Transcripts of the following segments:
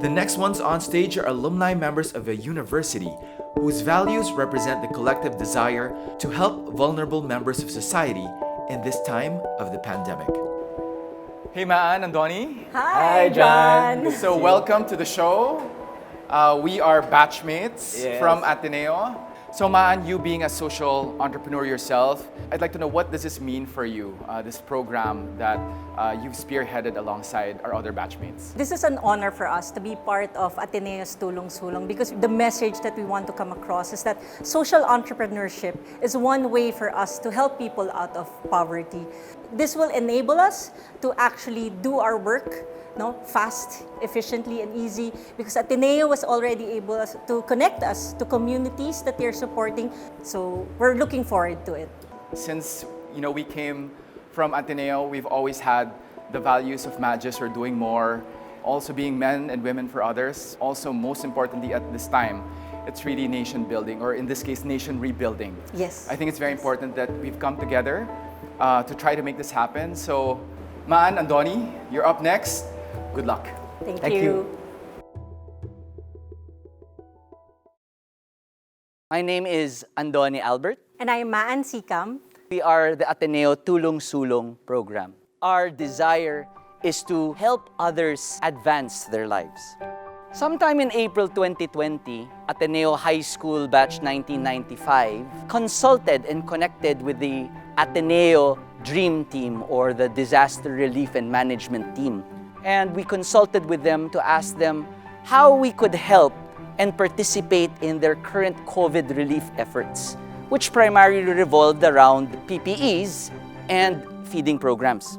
The next ones on stage are alumni members of a university whose values represent the collective desire to help vulnerable members of society in this time of the pandemic. Hey Maan and Donnie. Hi, John. So welcome to the show. We are batchmates from Ateneo. So Maan, you being a social entrepreneur yourself, I'd like to know, what does this mean for you, this program that you've spearheaded alongside our other batchmates? This is an honor for us to be part of Ateneo's Tulong Sulong because the message that we want to come across is that social entrepreneurship is one way for us to help people out of poverty. This will enable us to actually do our work fast, efficiently, and easy because Ateneo was already able to connect us to communities that they're supporting. So we're looking forward to it. Since we came from Ateneo, we've always had the values of Magis or doing more, also being men and women for others. Also, most importantly at this time, it's really nation building, or in this case, nation rebuilding. Yes. I think it's very important that we've come together to try to make this happen. So, Maan and Donnie, you're up next. Good luck. Thank you. My name is Andoni Albert. And I'm Maan Sikam. We are the Ateneo Tulong Sulong program. Our desire is to help others advance their lives. Sometime in April 2020, Ateneo High School Batch 1995 consulted and connected with the Ateneo Dream Team, or the Disaster Relief and Management Team. And we consulted with them to ask them how we could help and participate in their current COVID relief efforts, which primarily revolved around PPEs and feeding programs.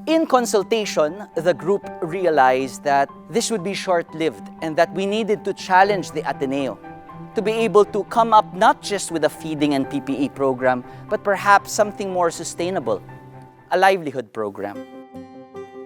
In consultation, the group realized that this would be short-lived and that we needed to challenge the Ateneo to be able to come up not just with a feeding and PPE program, but perhaps something more sustainable, a livelihood program.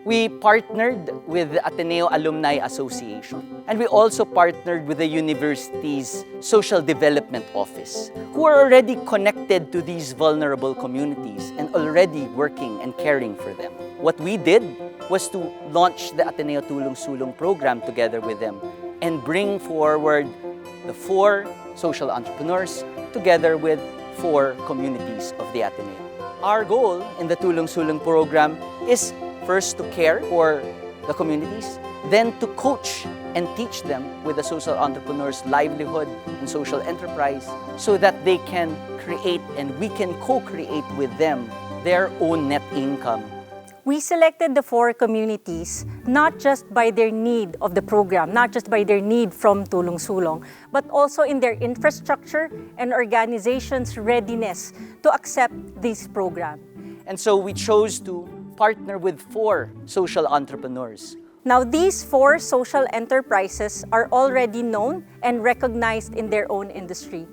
We partnered with the Ateneo Alumni Association, and we also partnered with the university's Social Development Office, who are already connected to these vulnerable communities and already working and caring for them. What we did was to launch the Ateneo Tulong Sulong program together with them and bring forward the 4 social entrepreneurs together with 4 communities of the Ateneo. Our goal in the Tulong Sulong program is first to care for the communities, then to coach and teach them with the social entrepreneurs' livelihood and social enterprise so that they can create and we can co-create with them their own net income. We selected the 4 communities not just by their need of the program, not just by their need from Tulong Sulong, but also in their infrastructure and organization's readiness to accept this program. And so we chose to partner with 4 social entrepreneurs. Now, these 4 social enterprises are already known and recognized in their own industry.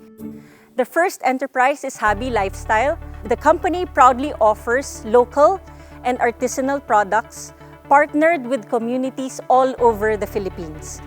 The first enterprise is Habi Lifestyle. The company proudly offers local and artisanal products partnered with communities all over the Philippines.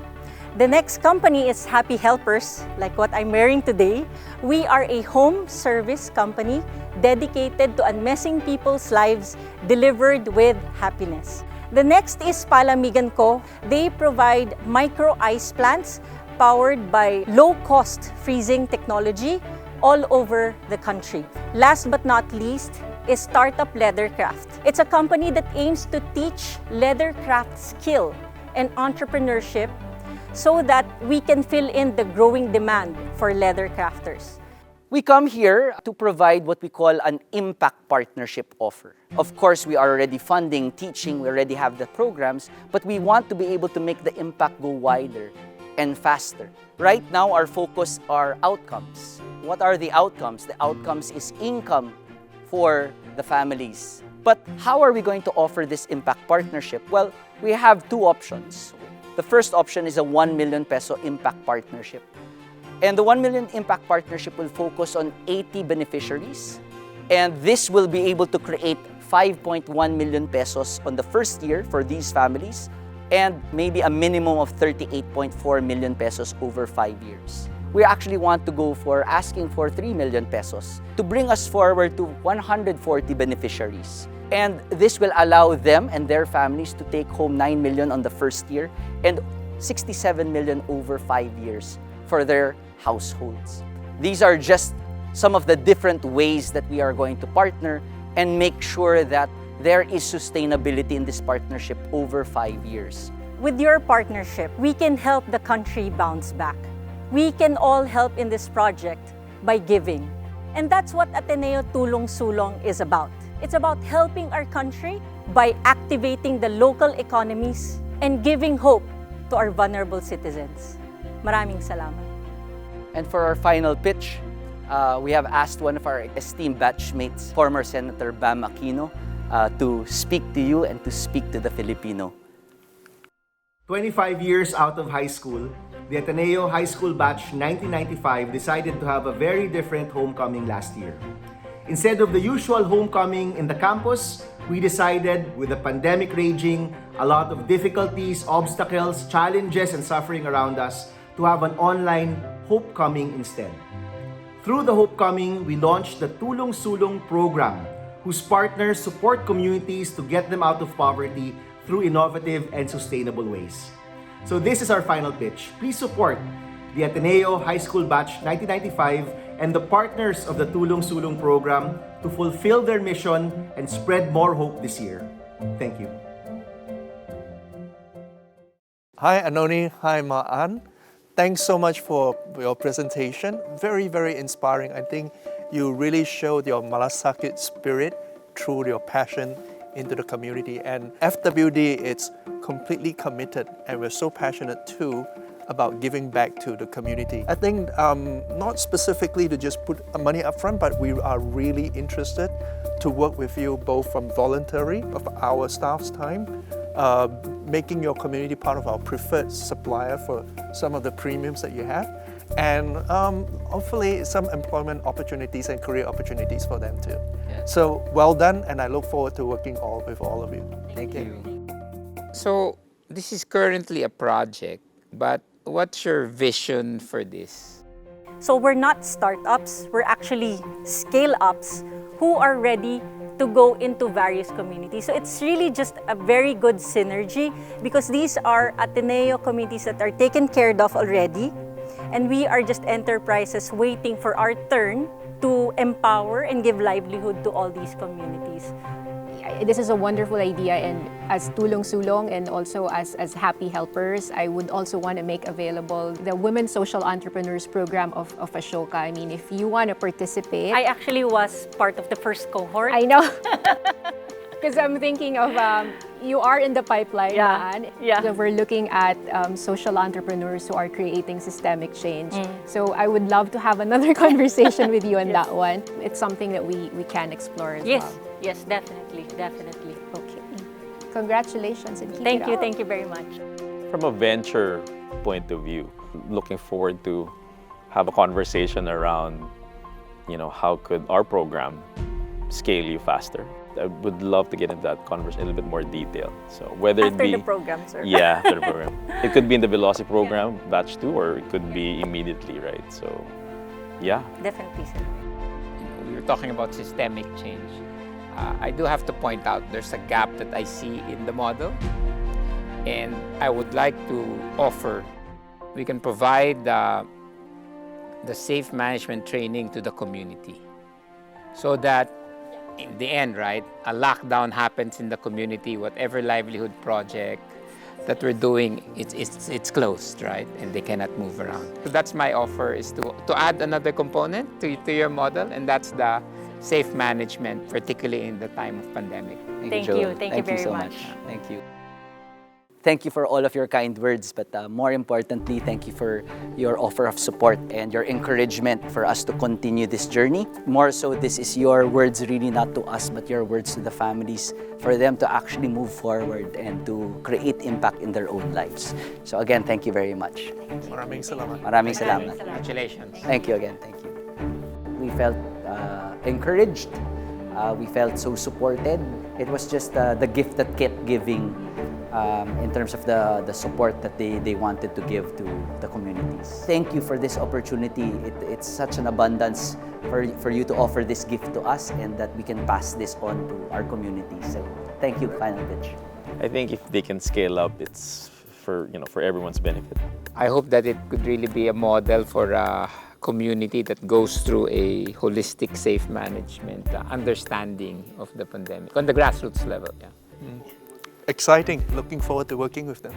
The next company is Happy Helpers, like what I'm wearing today. We are a home service company dedicated to unmessing people's lives delivered with happiness. The next is Palamigan Co. They provide micro ice plants powered by low-cost freezing technology all over the country. Last but not least is Startup Leathercraft. It's a company that aims to teach leathercraft skill and entrepreneurship so that we can fill in the growing demand for leather crafters. We come here to provide what we call an impact partnership offer. Of course, we are already funding, teaching, we already have the programs, but we want to be able to make the impact go wider and faster. Right now, our focus are outcomes. What are the outcomes? The outcomes is income for the families. But how are we going to offer this impact partnership? Well, we have 2 options. The first option is a 1 million peso impact partnership. And the 1 million impact partnership will focus on 80 beneficiaries. And this will be able to create 5.1 million pesos on the first year for these families and maybe a minimum of 38.4 million pesos over 5 years. We actually want to go for asking for 3 million pesos to bring us forward to 140 beneficiaries. And this will allow them and their families to take home 9 million on the first year and 67 million over 5 years for their households. These are just some of the different ways that we are going to partner and make sure that there is sustainability in this partnership over 5 years. With your partnership, we can help the country bounce back. We can all help in this project by giving. And that's what Ateneo Tulong Sulong is about. It's about helping our country by activating the local economies and giving hope to our vulnerable citizens. Maraming salamat. And for our final pitch, we have asked one of our esteemed batchmates, former Senator Bam Aquino, to speak to you and to speak to the Filipino. 25 years out of high school, the Ateneo High School Batch 1995 decided to have a very different homecoming last year. Instead of the usual homecoming in the campus, we decided, with the pandemic raging, a lot of difficulties, obstacles, challenges, and suffering around us, to have an online homecoming instead. Through the homecoming, we launched the Tulong Sulong program, whose partners support communities to get them out of poverty through innovative and sustainable ways. So this is our final pitch. Please support the Ateneo High School Batch 1995 and the partners of the Tulong Sulong program to fulfill their mission and spread more hope this year. Thank you. Hi Anoni, hi Ma'an. Thanks so much for your presentation. Very, very inspiring. I think you really showed your Malasakit spirit through your passion into the community. And FWD is completely committed, and we're so passionate too about giving back to the community. I think not specifically to just put money up front, but we are really interested to work with you both from voluntary of our staff's time, making your community part of our preferred supplier for some of the premiums that you have, and hopefully some employment opportunities and career opportunities for them too. Yeah. So well done, and I look forward to working with all of you. Thank you. So this is currently a project, but what's your vision for this? So we're not startups, we're actually scale-ups who are ready to go into various communities. So it's really just a very good synergy because these are Ateneo communities that are taken care of already, and we are just enterprises waiting for our turn to empower and give livelihood to all these communities. This is a wonderful idea, and as Tulong Sulong and also as happy helpers, I would also want to make available the Women Social Entrepreneurs Program of Ashoka. I mean, if you want to participate. I actually was part of the first cohort. I know. Because I'm thinking of, you are in the pipeline, man. Yeah. So we're looking at social entrepreneurs who are creating systemic change. So I would love to have another conversation with you on that one. It's something that we can explore as well. Yes, definitely. Okay. Congratulations and keep it up. Thank you very much. From a venture point of view, looking forward to have a conversation around, how could our program scale you faster? I would love to get into that conversation in a little bit more detail. So whether After it be the program, sir. Yeah, after the program. It could be in the Velocity program, batch 2, or it could be immediately, right? So, yeah. Definitely, sir. We were talking about systemic change. I do have to point out there's a gap that I see in the model, and I would like to offer, we can provide the safe management training to the community so that in the end, right, a lockdown happens in the community, whatever livelihood project that we're doing, it's closed, right? And they cannot move around. So that's my offer, is to add another component to your model, and that's the safe management, particularly in the time of pandemic. Thank Joel. you. Thank you very so much. Thank you. Thank you for all of your kind words, but more importantly, thank you for your offer of support and your encouragement for us to continue this journey. More so, this is your words really not to us, but your words to the families, for them to actually move forward and to create impact in their own lives. So again, thank you very much. Maraming salamat. Maraming salamat. Congratulations. Thank you again. Thank you. We felt encouraged. We felt so supported. It was just the gift that kept giving in terms of the support that they wanted to give to the communities. Thank you for this opportunity. It's such an abundance for you to offer this gift to us, and that we can pass this on to our communities. So thank you, final pitch. I think if they can scale up, it's for everyone's benefit. I hope that it could really be a model for a community that goes through a holistic, safe management, understanding of the pandemic on the grassroots level. Yeah. Exciting. Looking forward to working with them.